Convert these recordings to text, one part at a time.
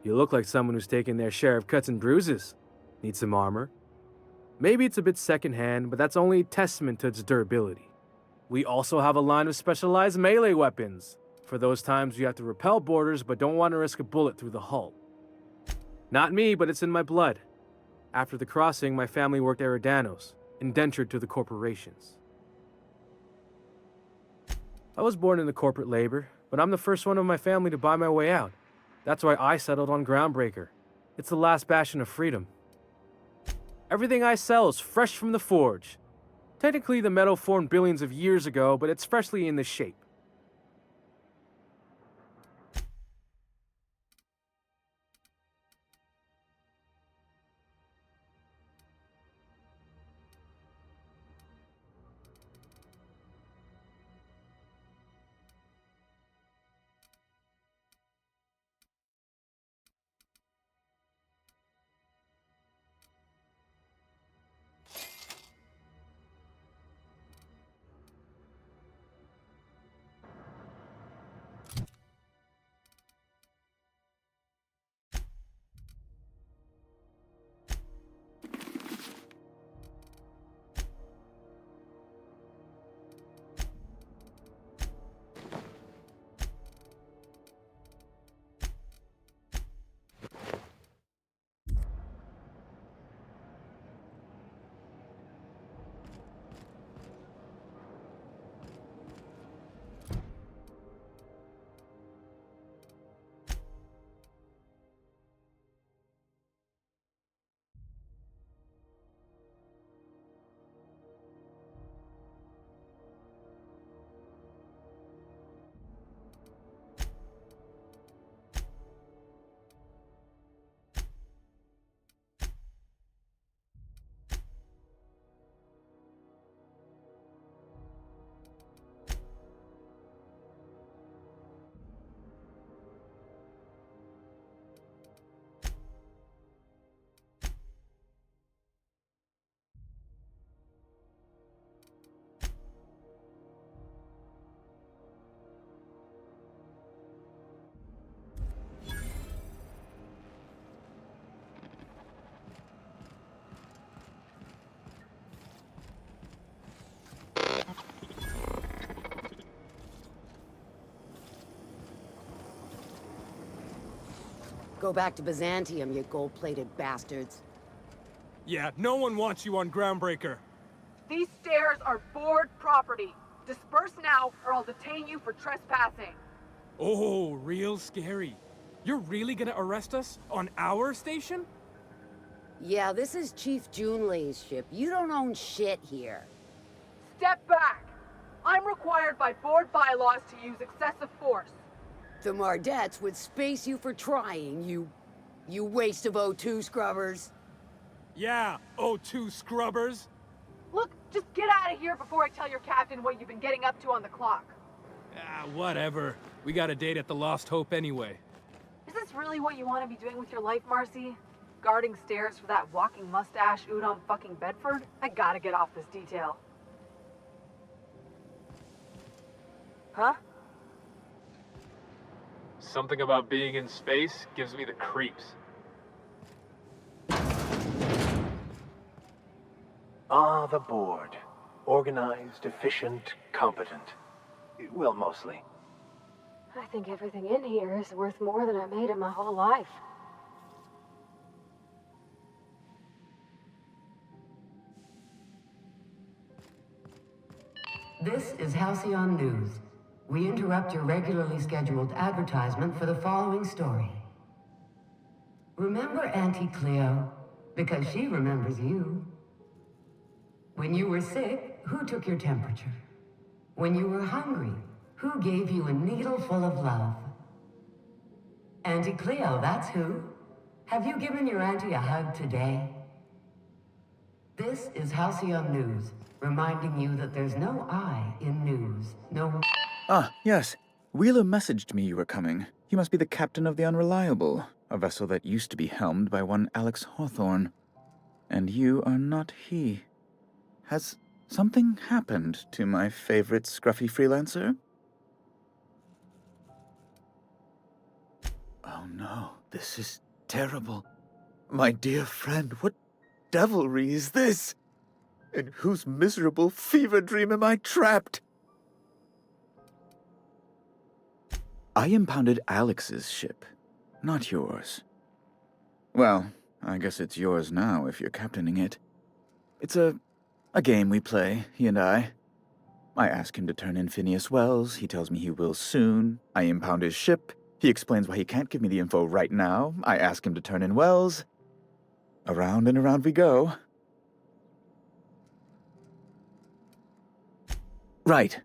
You look like someone who's taken their share of cuts and bruises. Need some armor? Maybe it's a bit secondhand, but that's only a testament to its durability. We also have a line of specialized melee weapons, for those times you have to repel boarders but don't want to risk a bullet through the hull. Not me, but it's in my blood. After the crossing, my family worked Eridanos, indentured to the corporations. I was born into corporate labor, but I'm the first one of my family to buy my way out. That's why I settled on Groundbreaker. It's the last bastion of freedom. Everything I sell is fresh from the forge. Technically, the metal formed billions of years ago, but it's freshly in this shape. Go back to Byzantium, you gold-plated bastards. Yeah, no one wants you on Groundbreaker. These stairs are board property. Disperse now, or I'll detain you for trespassing. Oh, real scary. You're really gonna arrest us on our station? Yeah, this is Chief Junlei's ship. You don't own shit here. Step back! I'm required by board bylaws to use excessive force. The Mardettes would space you for trying, you waste of O2 scrubbers. Yeah, O2 scrubbers. Look, just get out of here before I tell your captain what you've been getting up to on the clock. Ah, whatever. We got a date at the Lost Hope anyway. Is this really what you want to be doing with your life, Marcy? Guarding stairs for that walking mustache Udon fucking Bedford? I gotta get off this detail. Huh? Something about being in space gives me the creeps. Ah, the board. Organized, efficient, competent. Well, mostly. I think everything in here is worth more than I made in my whole life. This is Halcyon News. We interrupt your regularly scheduled advertisement for the following story. Remember Auntie Cleo? Because she remembers you. When you were sick, who took your temperature? When you were hungry, who gave you a needle full of love? Auntie Cleo, that's who. Have you given your auntie a hug today? This is Halcyon News, reminding you that there's no I in news. No... Ah, yes. Wheeler messaged me you were coming. He must be the captain of the Unreliable, a vessel that used to be helmed by one Alex Hawthorne. And you are not he. Has something happened to my favorite scruffy freelancer? Oh no, This is terrible. My dear friend, what devilry is this? In whose miserable fever dream am I trapped? I impounded Alex's ship, not yours. Well, I guess it's yours now if you're captaining it. It's a game we play, he and I. I ask him to turn in Phineas Wells, he tells me he will soon. I impound his ship, he explains why he can't give me the info right now. I ask him to turn in Wells. Around and around we go. Right.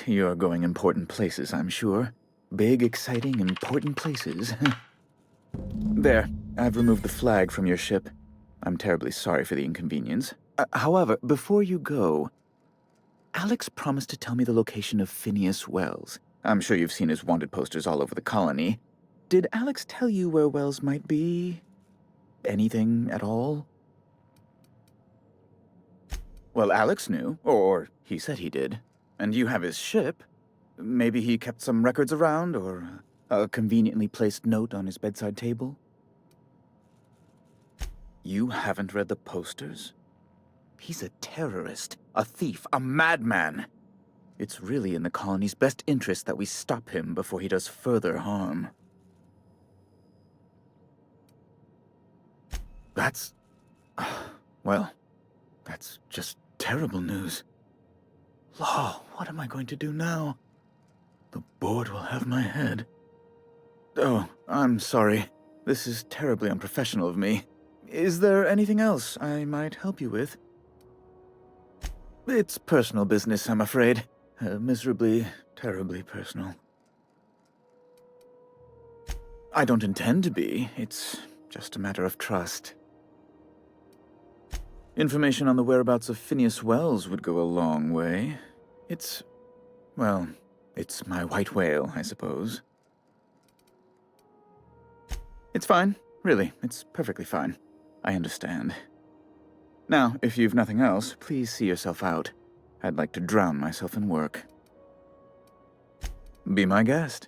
You're going important places, I'm sure. Big, exciting, important places. There, I've removed the flag from your ship. I'm terribly sorry for the inconvenience. However, before you go, Alex promised to tell me the location of Phineas Wells. I'm sure you've seen his wanted posters all over the colony. Did Alex tell you where Wells might be? Anything at all? Well, Alex knew, or he said he did. And you have his ship. Maybe he kept some records around, or a conveniently placed note on his bedside table? You haven't read the posters? He's a terrorist, a thief, a madman. It's really in the colony's best interest that we stop him before he does further harm. That's... well, that's just terrible news. Law, what am I going to do now? The board will have my head. Oh, I'm sorry. This is terribly unprofessional of me. Is there anything else I might help you with? It's personal business, I'm afraid. Miserably, terribly personal. I don't intend to be. It's just a matter of trust. Information on the whereabouts of Phineas Wells would go a long way. It's my white whale, I suppose. It's fine. Really, it's perfectly fine. I understand. Now, if you've nothing else, please see yourself out. I'd like to drown myself in work. Be my guest.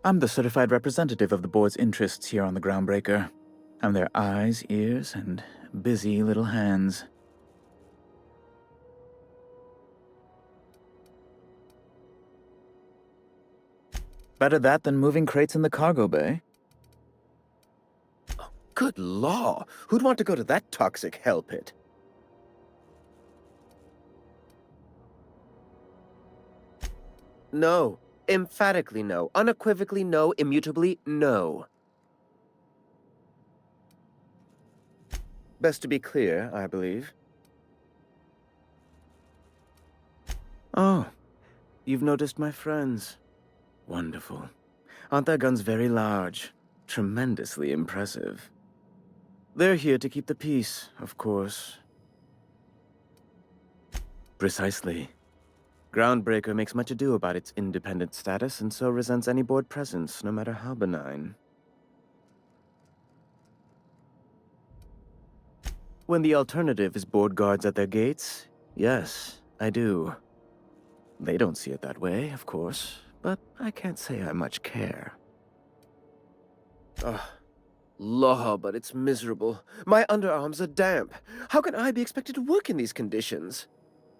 I'm the certified representative of the board's interests here on the Groundbreaker. I'm their eyes, ears, and busy little hands. Better that than moving crates in the cargo bay. Good law! Who'd want to go to that toxic hell pit? No. Emphatically no. Unequivocally no. Immutably no. Best to be clear, I believe. Oh, you've noticed my friends. Wonderful. Aren't their guns very large? Tremendously impressive. They're here to keep the peace, of course. Precisely. Groundbreaker makes much ado about its independent status and so resents any board presence, no matter how benign. When the alternative is board guards at their gates, yes, I do. They don't see it that way, of course, but I can't say I much care. Ugh. Law, but it's miserable. My underarms are damp. How can I be expected to work in these conditions?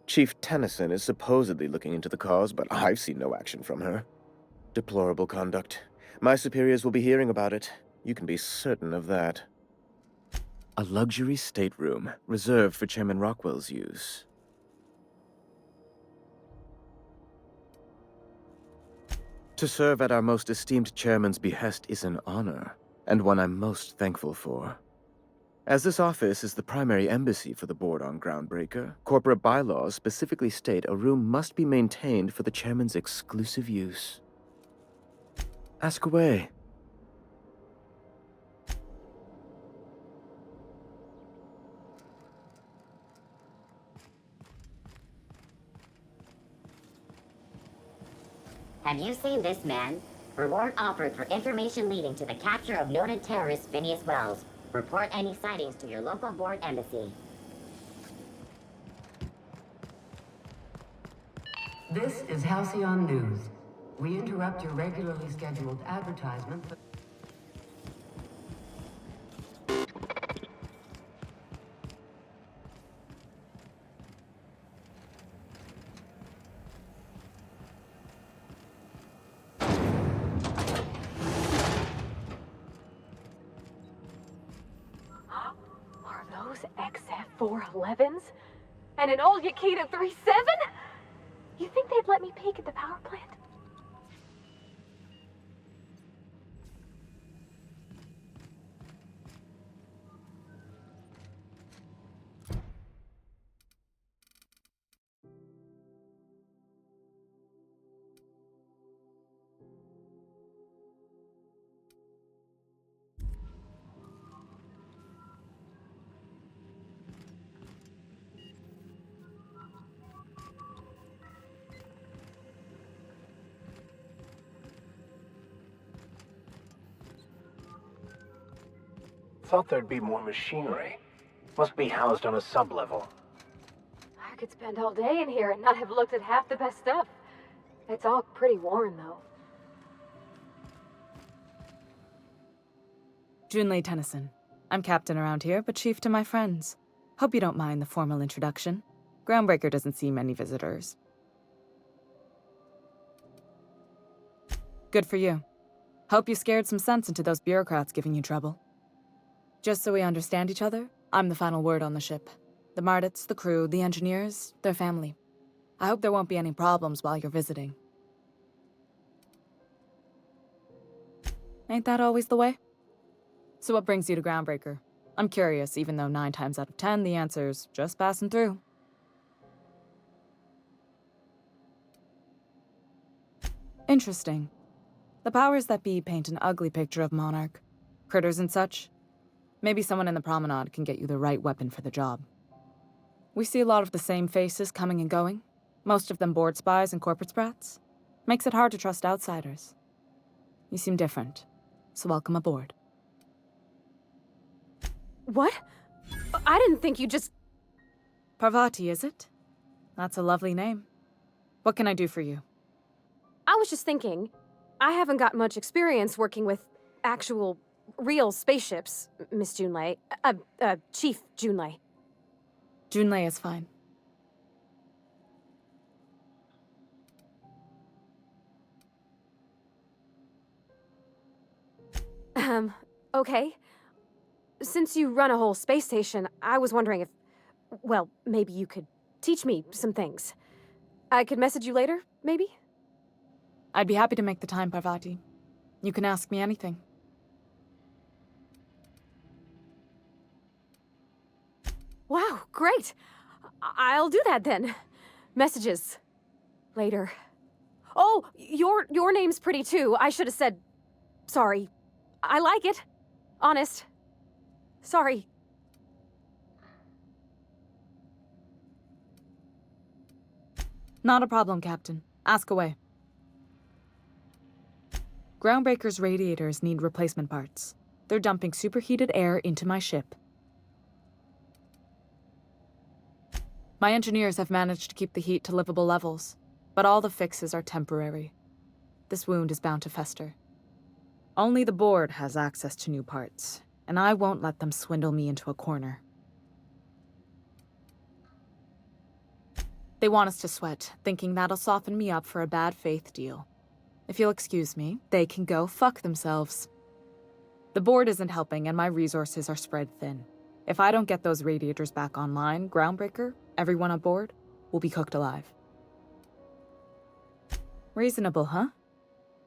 Chief Tennyson is supposedly looking into the cause, but I've seen no action from her. Deplorable conduct. My superiors will be hearing about it. You can be certain of that. A luxury stateroom, reserved for Chairman Rockwell's use. To serve at our most esteemed chairman's behest is an honor, and one I'm most thankful for. As this office is the primary embassy for the board on Groundbreaker, corporate bylaws specifically state a room must be maintained for the chairman's exclusive use. Ask away. Have you seen this man? Reward offered for information leading to the capture of noted terrorist Phineas Wells. Report any sightings to your local board embassy. This is Halcyon News. We interrupt your regularly scheduled advertisement, but... Are those XF411s? And an old Yakita 37? You think they'd let me peek at the power plant? Thought there'd be more machinery. Must be housed on a sublevel. I could spend all day in here and not have looked at half the best stuff. It's all pretty worn, though. Junlei Tennyson. I'm captain around here, but chief to my friends. Hope you don't mind the formal introduction. Groundbreaker doesn't see many visitors. Good for you. Hope you scared some sense into those bureaucrats giving you trouble. Just so we understand each other, I'm the final word on the ship. The Mardits, the crew, the engineers, their family. I hope there won't be any problems while you're visiting. Ain't that always the way? So what brings you to Groundbreaker? I'm curious, even though 9 times out of 10 the answer's just passing through. Interesting. The powers that be paint an ugly picture of Monarch. Critters and such. Maybe someone in the promenade can get you the right weapon for the job. We see a lot of the same faces coming and going, most of them board spies and corporate sprats. Makes it hard to trust outsiders. You seem different, so welcome aboard. What? I didn't think you just... Parvati, is it? That's a lovely name. What can I do for you? I was just thinking, I haven't got much experience working with actual, real spaceships, Miss Junlei. Chief Junlei. Junlei is fine. Okay. Since you run a whole space station, I was wondering if... Well, maybe you could teach me some things. I could message you later, maybe? I'd be happy to make the time, Parvati. You can ask me anything. Wow, great! I'll do that then. Messages. Later. Oh, your name's pretty too. I should have said... Sorry. I like it. Honest. Sorry. Not a problem, Captain. Ask away. Groundbreaker's radiators need replacement parts. They're dumping superheated air into my ship. My engineers have managed to keep the heat to livable levels, but all the fixes are temporary. This wound is bound to fester. Only the board has access to new parts, and I won't let them swindle me into a corner. They want us to sweat, thinking that'll soften me up for a bad faith deal. If you'll excuse me, they can go fuck themselves. The board isn't helping, and my resources are spread thin. If I don't get those radiators back online, Groundbreaker, everyone aboard, will be cooked alive. Reasonable, huh?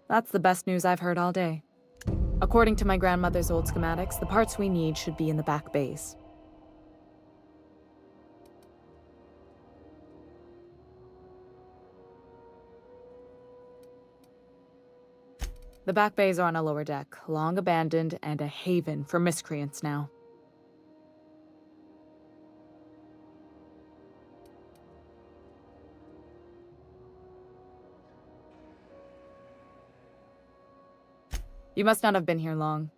That's the best news I've heard all day. According to my grandmother's old schematics, the parts we need should be in the back bays. The back bays are on a lower deck, long abandoned and a haven for miscreants now. You must not have been here long.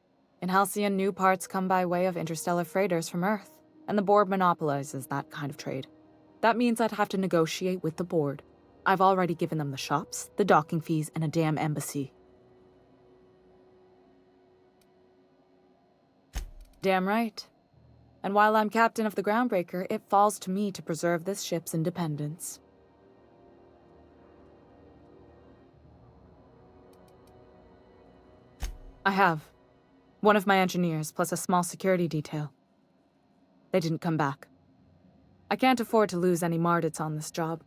In Halcyon, new parts come by way of interstellar freighters from Earth, and the board monopolizes that kind of trade. That means I'd have to negotiate with the board. I've already given them the shops, the docking fees, and a damn embassy. Damn right. And while I'm captain of the Groundbreaker, it falls to me to preserve this ship's independence. I have. One of my engineers, plus a small security detail. They didn't come back. I can't afford to lose any Mardits on this job.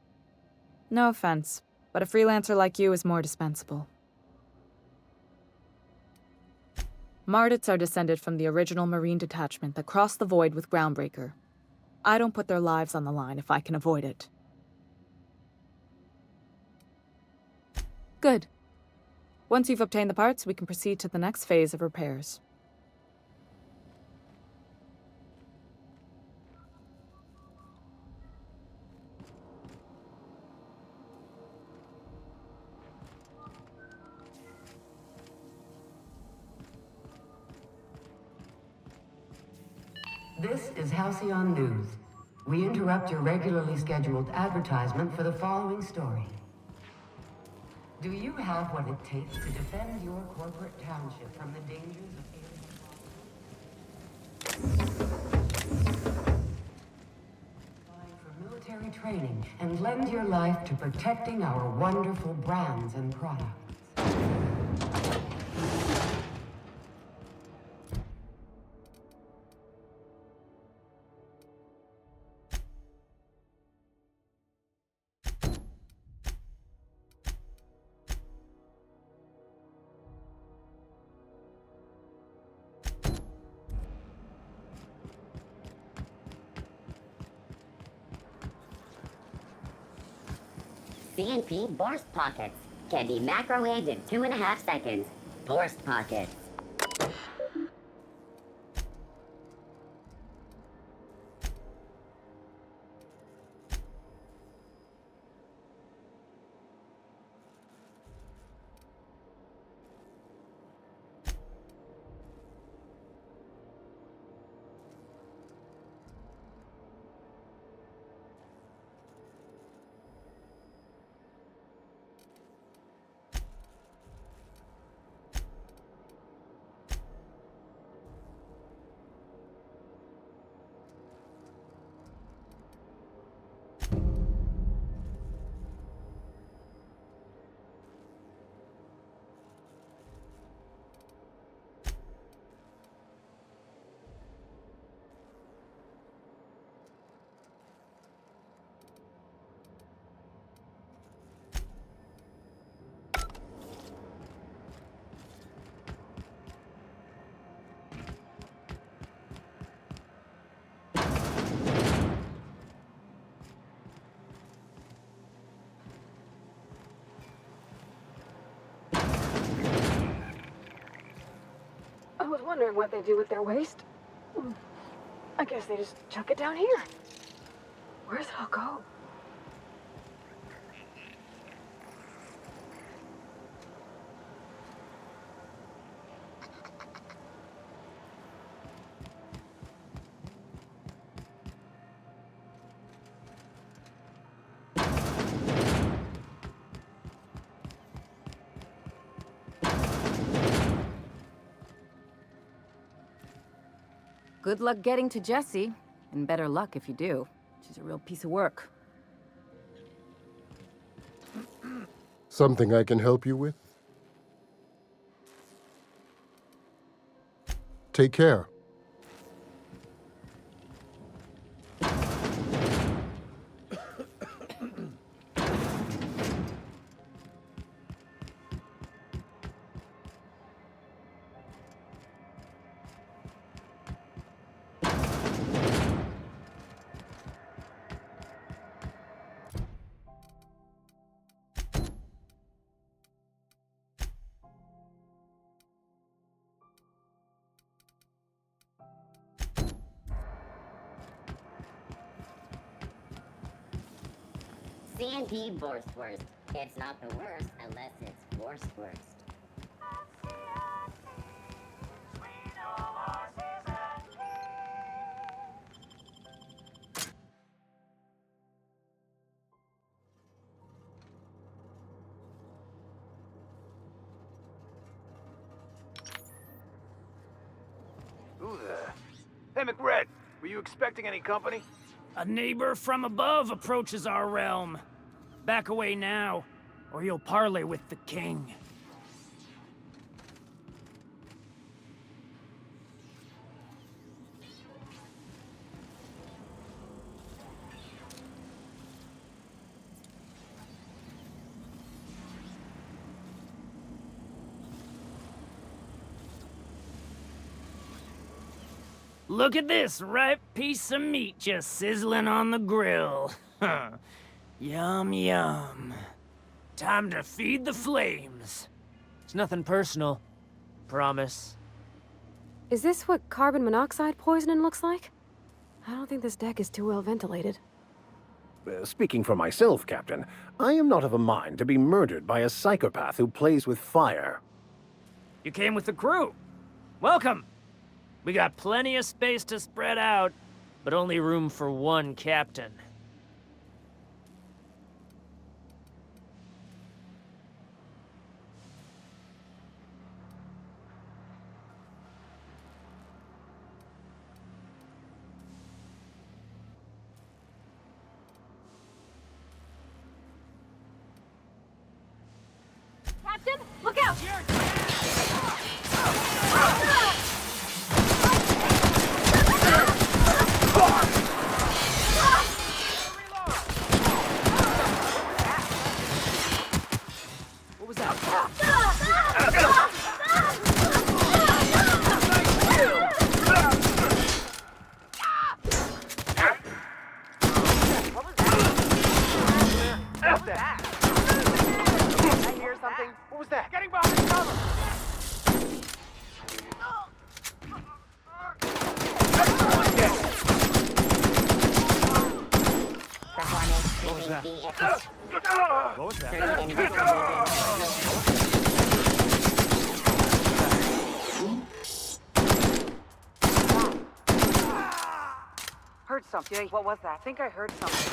No offense, but a freelancer like you is more dispensable. Mardits are descended from the original Marine detachment that crossed the void with Groundbreaker. I don't put their lives on the line if I can avoid it. Good. Once you've obtained the parts, we can proceed to the next phase of repairs. This is Halcyon News. We interrupt your regularly scheduled advertisement for the following story. Do you have what it takes to defend your corporate township from the dangers of alien? For military training and lend your life to protecting our wonderful brands and products. CNP Burst Pockets can be microwaved in 2.5 seconds. Burst Pockets. I was wondering what they do with their waste. I guess they just chuck it down here. Where's it all go? Good luck getting to Jessie, and better luck if you do. She's a real piece of work. Something I can help you with? Take care. CNP Borstwurst. It's not the worst unless it's Borstwurst. Who the... Hey, McRed, were you expecting any company? A neighbor from above approaches our realm. Back away now, or you'll parley with the king. Look at this ripe piece of meat just sizzling on the grill. Yum, yum. Time to feed the flames. It's nothing personal. Promise. Is this what carbon monoxide poisoning looks like? I don't think this deck is too well ventilated. Speaking for myself, Captain, I am not of a mind to be murdered by a psychopath who plays with fire. You came with the crew. Welcome. We got plenty of space to spread out, but only room for one captain. Captain, look out! What was that? Something? What was that? Getting behind cover! What was that? What was that? Heard something. What was that? I think I heard something.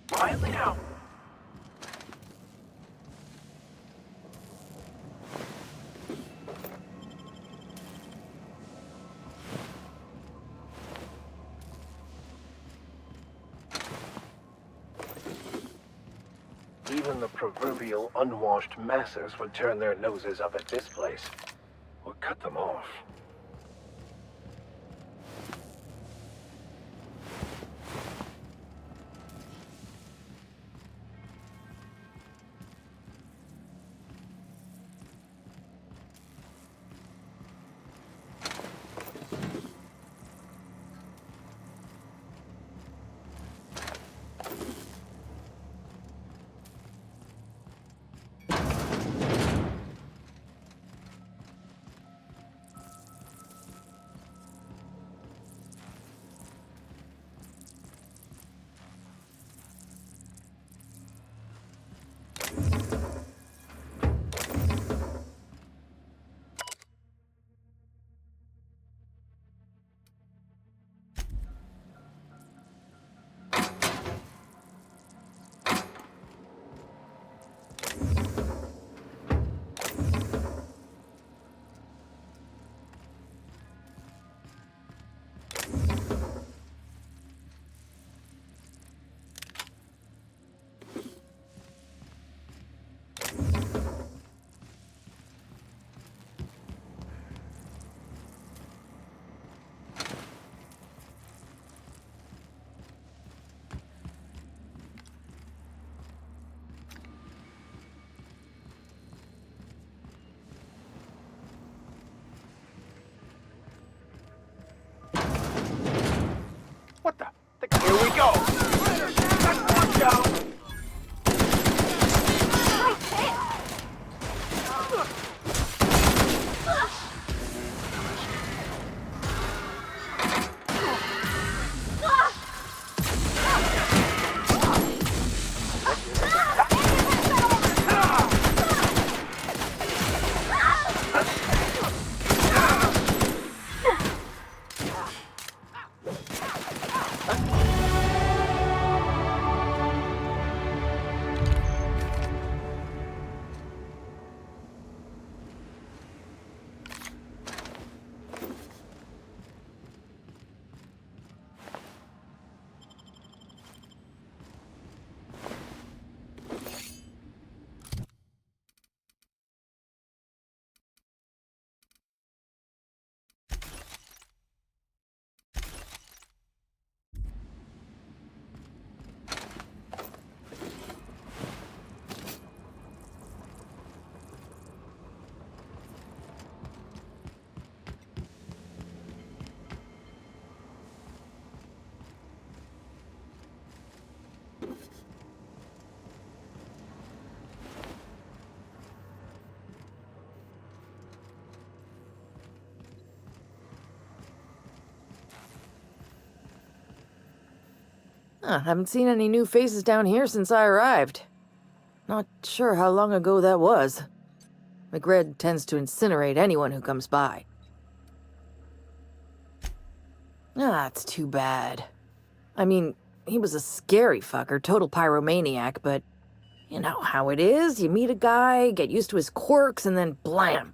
Quietly now. Even the proverbial unwashed masses would turn their noses up at this place, or cut them off. Haven't seen any new faces down here since I arrived. Not sure how long ago that was. McRed tends to incinerate anyone who comes by. It's too bad. I mean, he was a scary fucker, total pyromaniac, but you know how it is. You meet a guy, get used to his quirks, and then blam.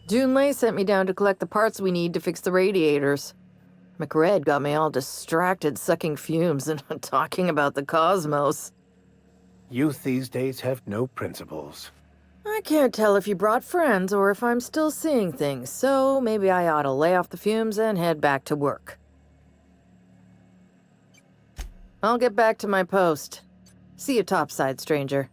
Junlei sent me down to collect the parts we need to fix the radiators. McRed got me all distracted sucking fumes and talking about the cosmos. Youth these days have no principles. I can't tell if you brought friends or if I'm still seeing things, so maybe I ought to lay off the fumes and head back to work. I'll get back to my post. See you topside, stranger.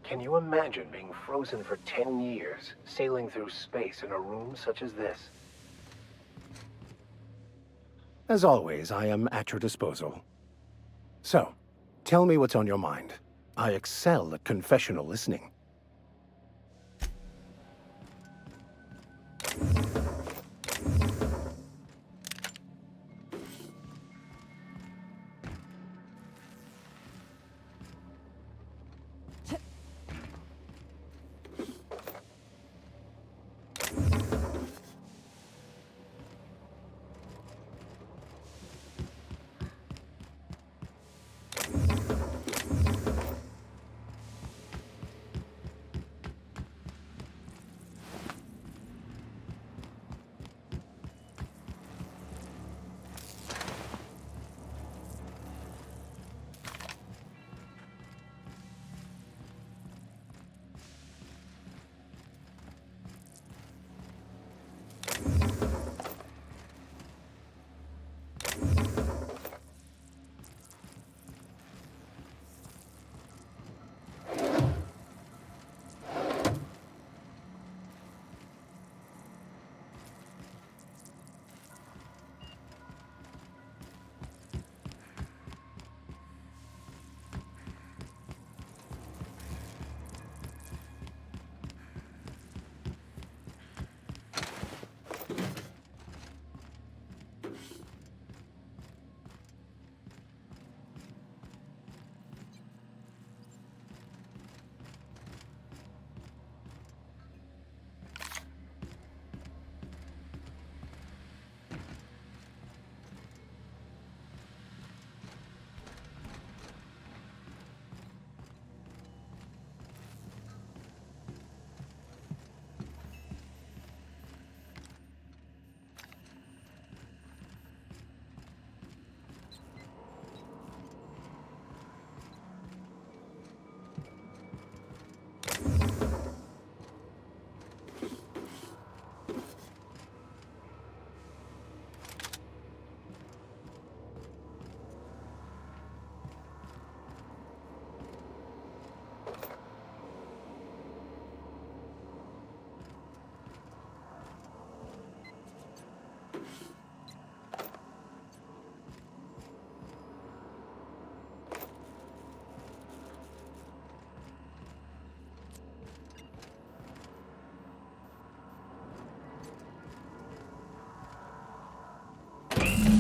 Can you imagine being frozen for 10 years, sailing through space in a room such as this? As always, I am at your disposal. So, tell me what's on your mind. I excel at confessional listening.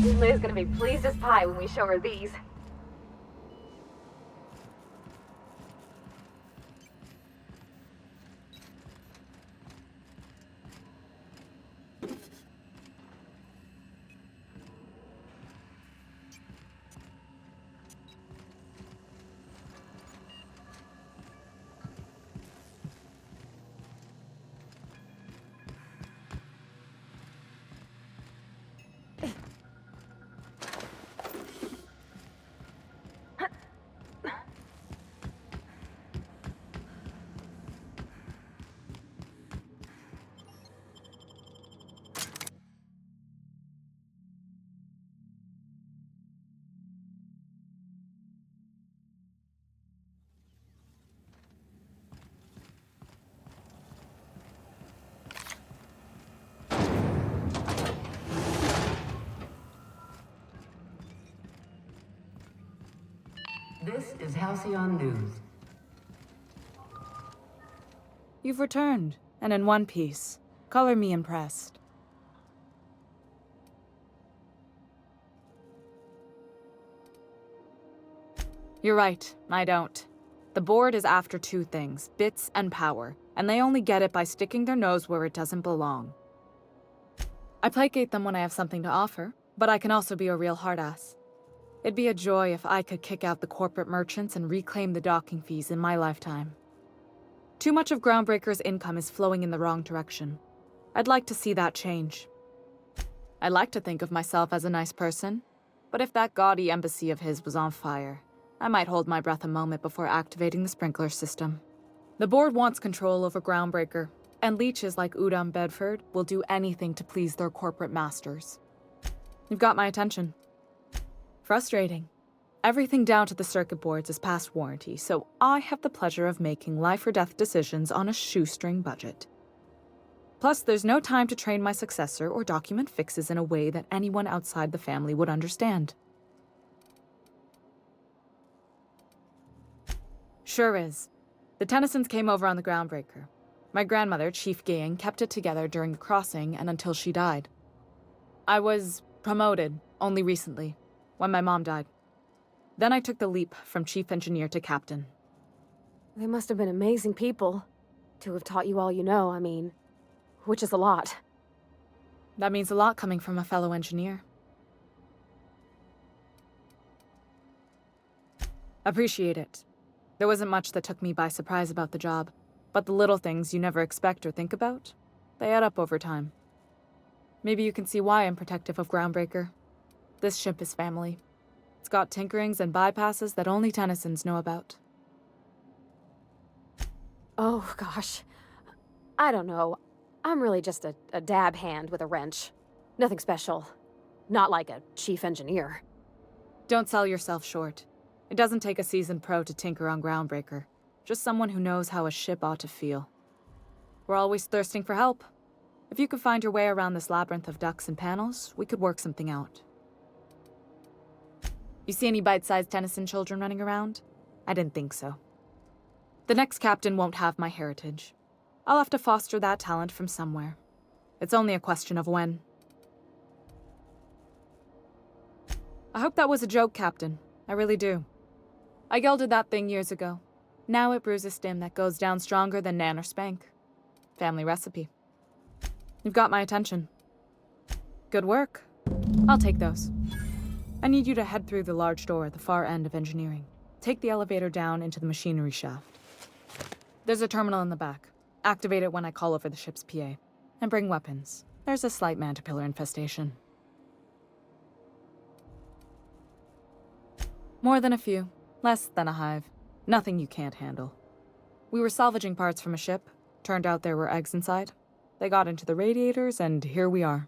Liz gonna be pleased as pie when we show her these. This is Halcyon News. You've returned, and in one piece. Color me impressed. You're right, I don't. The board is after two things, bits and power, and they only get it by sticking their nose where it doesn't belong. I placate them when I have something to offer, but I can also be a real hard-ass. It'd be a joy if I could kick out the corporate merchants and reclaim the docking fees in my lifetime. Too much of Groundbreaker's income is flowing in the wrong direction. I'd like to see that change. I like to think of myself as a nice person, but if that gaudy embassy of his was on fire, I might hold my breath a moment before activating the sprinkler system. The board wants control over Groundbreaker, and leeches like Udom Bedford will do anything to please their corporate masters. You've got my attention. Frustrating. Everything down to the circuit boards is past warranty, so I have the pleasure of making life or death decisions on a shoestring budget. Plus, there's no time to train my successor or document fixes in a way that anyone outside the family would understand. Sure is. The Tennysons came over on the Groundbreaker. My grandmother, Chief Gaying, kept it together during the crossing and until she died. I was promoted only recently, when my mom died. Then I took the leap from chief engineer to captain. They must have been amazing people to have taught you all you know, I mean, which is a lot. That means a lot coming from a fellow engineer. Appreciate it. There wasn't much that took me by surprise about the job, but the little things you never expect or think about, they add up over time. Maybe you can see why I'm protective of Groundbreaker. This ship is family. It's got tinkerings and bypasses that only Tennysons know about. Oh, gosh. I don't know. I'm really just a dab hand with a wrench. Nothing special. Not like a chief engineer. Don't sell yourself short. It doesn't take a seasoned pro to tinker on Groundbreaker. Just someone who knows how a ship ought to feel. We're always thirsting for help. If you could find your way around this labyrinth of ducts and panels, we could work something out. You see any bite-sized Tennyson children running around? I didn't think so. The next captain won't have my heritage. I'll have to foster that talent from somewhere. It's only a question of when. I hope that was a joke, Captain. I really do. I gelded that thing years ago. Now it brews a stim that goes down stronger than Nan or Spank. Family recipe. You've got my attention. Good work. I'll take those. I need you to head through the large door at the far end of engineering. Take the elevator down into the machinery shaft. There's a terminal in the back. Activate it when I call over the ship's PA. And bring weapons. There's a slight mantipillar infestation. More than a few. Less than a hive. Nothing you can't handle. We were salvaging parts from a ship. Turned out there were eggs inside. They got into the radiators, and here we are.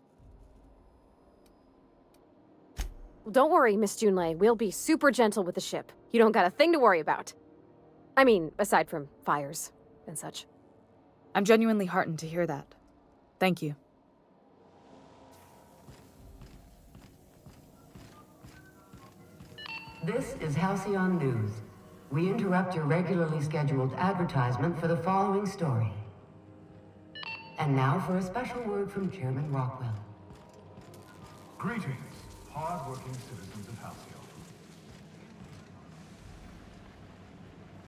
Don't worry, Miss Junlei. We'll be super gentle with the ship. You don't got a thing to worry about. I mean, aside from fires and such. I'm genuinely heartened to hear that. Thank you. This is Halcyon News. We interrupt your regularly scheduled advertisement for the following story. And now for a special word from Chairman Rockwell. Greetings, hard-working citizens of Halcyon.